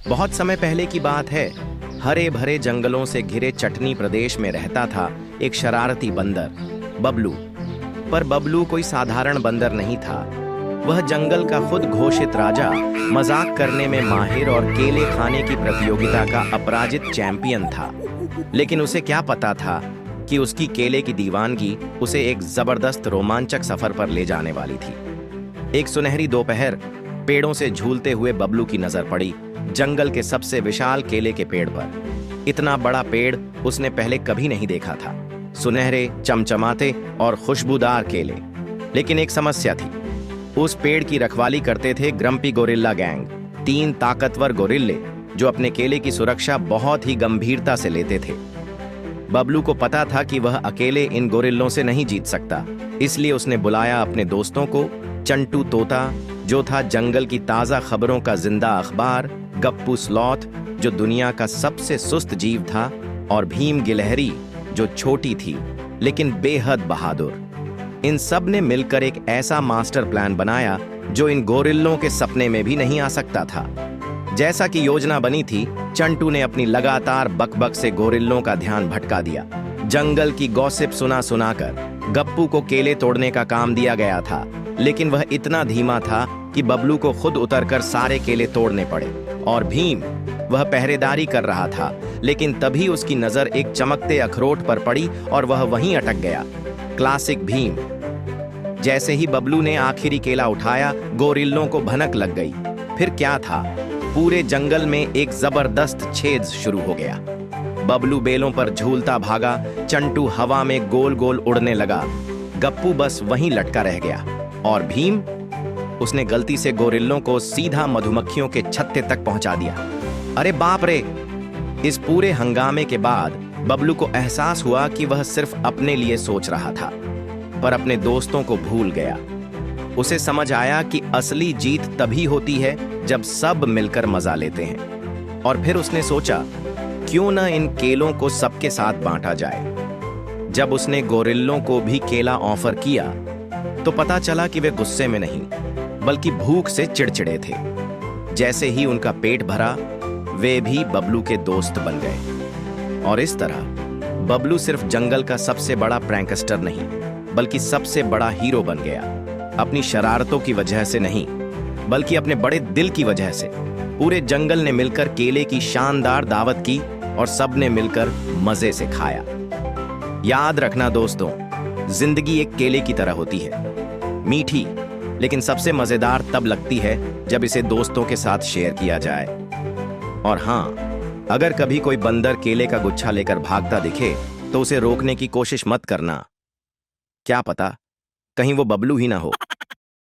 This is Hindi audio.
बहुत समय पहले की बात है। हरे भरे जंगलों से घिरे चटनी प्रदेश में रहता था एक शरारती बंदर, बबलू। पर बबलू कोई साधारण बंदर नहीं था। वह जंगल का खुद घोषित राजा, मजाक करने में माहिर और केले खाने की प्रतियोगिता का अपराजित चैंपियन था। लेकिन उसे क्या पता था कि उसकी केले की दीवानगी उसे एक जबरदस्त रोमांचक सफर पर ले जाने वाली थी। एक सुनहरी दोपहर पेड़ों से झूलते हुए बबलू की नजर पड़ी जंगल के सबसे विशाल केले के पेड़ पर। इतना बड़ा पेड़ उसने पहले कभी नहीं देखा था। सुनहरे, चमचमाते और खुशबूदार केले। लेकिन एक समस्या थी। उस पेड़ की रखवाली करते थे ग्रम्पी गोरिल्ला गैंग, 3 ताकतवर गोरिल्ले जो अपने केले की सुरक्षा बहुत ही गंभीरता से लेते थे। बबलू को पता था कि वह अकेले इन गोरिल्लों से नहीं जीत सकता, इसलिए उसने बुलाया अपने दोस्तों को, चंटू तोता जो था जंगल की ताजा खबरों का जिंदा अखबार, गप्पू स्लॉथ जो दुनिया का सबसे सुस्त जीव था, और भीम गिलहरी जो छोटी थी लेकिन बेहद बहादुर। इन सब ने मिलकर एक ऐसा मास्टर प्लान बनाया जो इन गोरिल्लों के सपने में भी नहीं आ सकता था। जैसा कि योजना बनी थी, चंटू ने अपनी लगातार बकबक से गोरिल्लों का ध्यान भटका दिया। जंगल की गॉसिप सुना सुनाकर गप्पू को केले तोड़ने का काम दिया गया था, लेकिन वह इतना धीमा था कि बबलू को खुद उतरकर सारे केले तोड़ने पड़े। और भीम, वह पहरेदारी कर रहा था, लेकिन तभी उसकी नजर एक चमकते अखरोट पर पड़ी और वह वहीं अटक गया। क्लासिक भीम। जैसे ही बबलू ने आखिरी केला उठाया, गोरिल्लों को भनक लग गई। फिर क्या था, पूरे जंगल में एक जबरदस्त छेद शुरू हो गया। बबलू बेलों पर झूलता भागा, चंटू हवा में गोल गोल उड़ने लगा, गप्पू बस वहीं लटका रह गया, और भीम, उसने गलती से गोरिल्लों को सीधा मधुमक्खियों के छत्ते तक पहुंचा दिया। अरे बाप रे! इस पूरे हंगामे के बाद बबलू को एहसास हुआ कि वह सिर्फ अपने लिए सोच रहा था, पर अपने दोस्तों को भूल गया। उसे समझ आया कि असली जीत तभी होती है जब सब मिलकर मजा लेते हैं। और फिर उसने सोचा, क्यों न इन केलों को सबके साथ बांटा जाए। जब उसने गोरिल्लों को भी केला ऑफर किया तो पता चला कि वे गुस्से में नहीं, बल्कि भूख से चिड़चिड़े थे। जैसे ही उनका पेट भरा, वे भी बबलू के दोस्त बन गए। और इस तरह बबलू सिर्फ जंगल का सबसे बड़ा प्रैंकस्टर नहीं, बल्कि सबसे बड़ा हीरो बन गया। अपनी शरारतों की वजह से नहीं, बल्कि अपने बड़े दिल की वजह से। पूरे जंगल ने मिलकर केले की शानदार दावत की और सबने मिलकर मजे से खाया। याद रखना दोस्तों, जिंदगी एक केले की तरह होती है, मीठी, लेकिन सबसे मजेदार तब लगती है जब इसे दोस्तों के साथ शेयर किया जाए। और हां, अगर कभी कोई बंदर केले का गुच्छा लेकर भागता दिखे तो उसे रोकने की कोशिश मत करना। क्या पता कहीं वो बबलू ही ना हो।